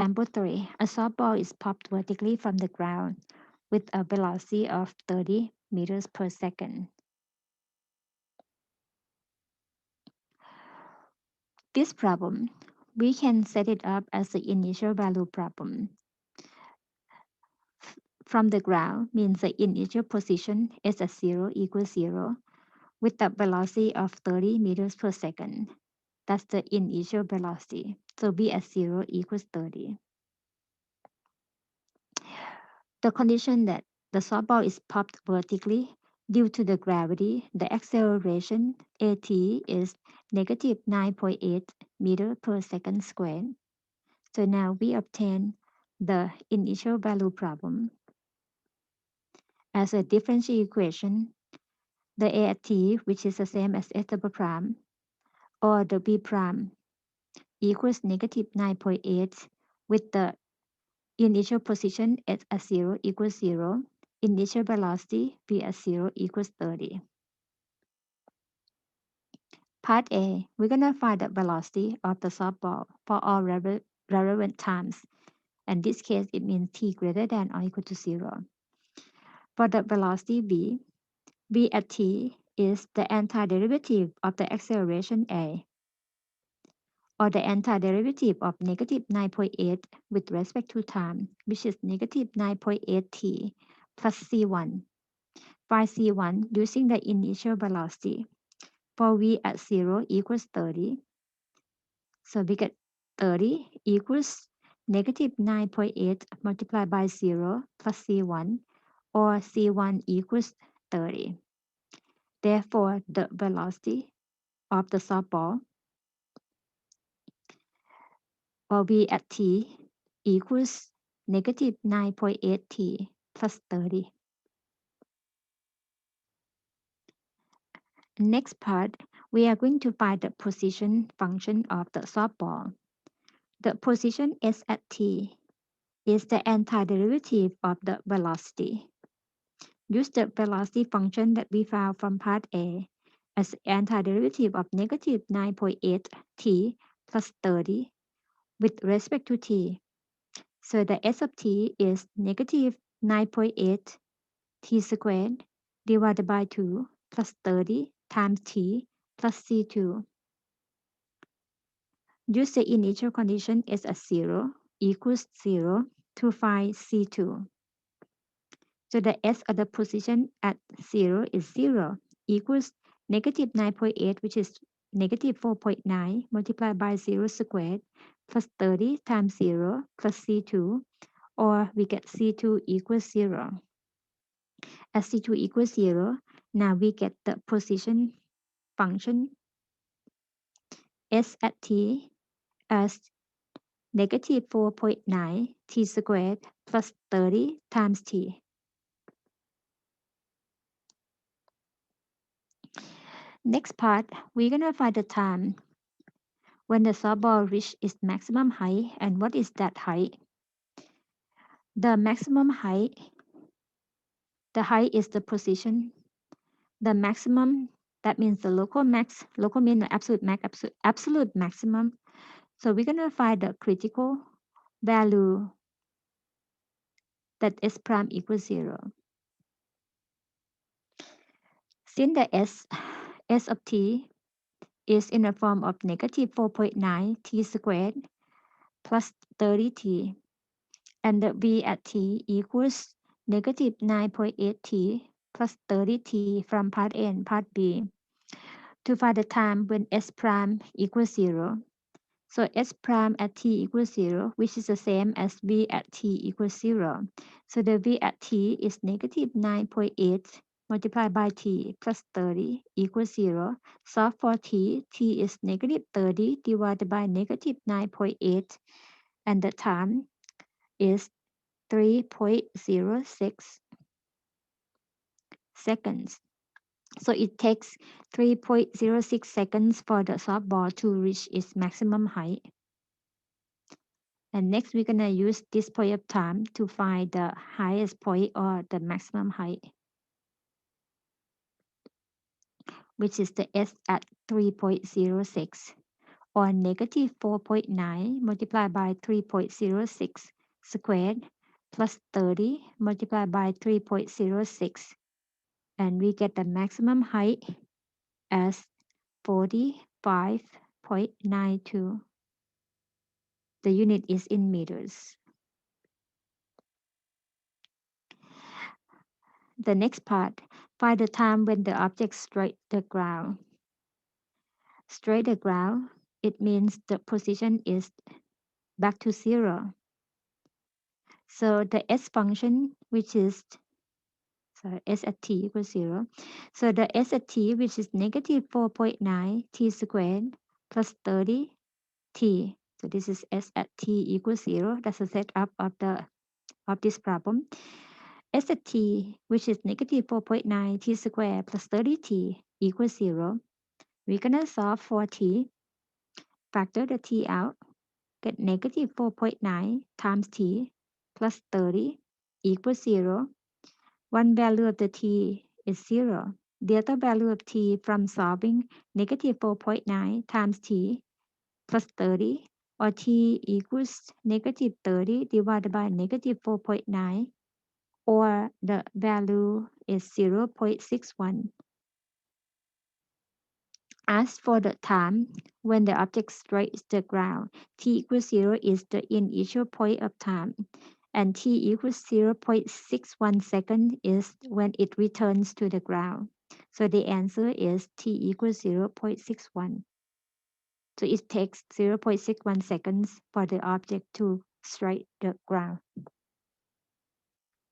Example 3. A softball is popped vertically from the ground with a velocity of 30 meters per second. This problem, we can set it up as the initial value problem. From the ground means the initial position is at 0 equals 0 with the velocity of 30 meters per second. That's the initial velocity. So v at 0 equals 30. The condition that the softball is popped vertically due to the gravity, the acceleration at is negative 9.8 meter per second squared. So now we obtain the initial value problem as a differential equation, the a at t, which is the same as s double prime, or the b prime equals negative 9.8 with the initial position at 0 equals 0, initial velocity v at 0 equals 30. Part A, we're going to find the velocity of the softball for all relevant times. In this case, it means t greater than or equal to 0. For the velocity v at t is the antiderivative of the acceleration a, or the antiderivative of negative 9.8 with respect to time, which is negative 9.8 t plus c1. Find c1 using the initial velocity. For v at 0 equals 30. So we get 30 equals negative 9.8 multiplied by 0 plus c1, or c1 equals 30. Therefore, the velocity of the softball, or v at t, equals negative 9.8 t plus 30. Next part, we are going to find the position function of the softball. The position s at t is the antiderivative of the velocity. Use the velocity function that we found from part A as antiderivative of negative 9.8 t plus 30 with respect to t. So the s of t is negative 9.8 t squared divided by 2 plus 30 times t plus c2. Use the initial condition s at 0 equals 0 to find c2. So the s of the position at 0 is 0 equals negative 9.8, which is negative 4.9 multiplied by 0 squared plus 30 times 0 plus c2, or we get c2 equals 0. As c2 equals 0, now we get the position function s at t as negative 4.9 t squared plus 30 times t. Next part, we're going to find the time when the softball reached its maximum height. And what is that height? The maximum height, the height is the position. The maximum, that means the local max, local mean the absolute max, absolute maximum. So we're going to find the critical value that s prime equals 0. Since the s of t is in the form of negative 4.9 t squared plus 30t, and the v at t equals negative 9.8 t plus 30t from part A and part B. To find the time when s prime equals 0, so s prime at t equals 0, which is the same as v at t equals 0. So the v at t is negative 9.8 multiplied by t plus 30 equals 0. Solve for t is negative 30 divided by negative 9.8, and the time is 3.06 seconds. So it takes 3.06 seconds for the softball to reach its maximum height. And next, we're going to use this point of time to find the highest point or the maximum height, which is the s at 3.06, or negative 4.9 multiplied by 3.06 squared plus 30 multiplied by 3.06, and we get the maximum height as 45.92. The unit is in meters. The next part, find the time when the object strike the ground. Strike the ground, it means the position is back to 0. So the s function, which is s at t equals 0. So the s at t, which is negative 4.9 t squared plus 30 t. So this is s at t equals 0. That's the setup of this problem. S at t, which is negative 4.9 t squared plus 30t equals 0. We're going to solve for t, factor the t out, get negative 4.9 times t plus 30 equals 0. One value of the t is 0. The other value of t from solving negative 4.9 times t plus 30, or t equals negative 30 divided by negative 4.9, or the value is 0.61. As for the time when the object strikes the ground, t equals 0 is the initial point of time, and t equals 0.61 second is when it returns to the ground. So the answer is t equals 0.61. So it takes 0.61 seconds for the object to strike the ground.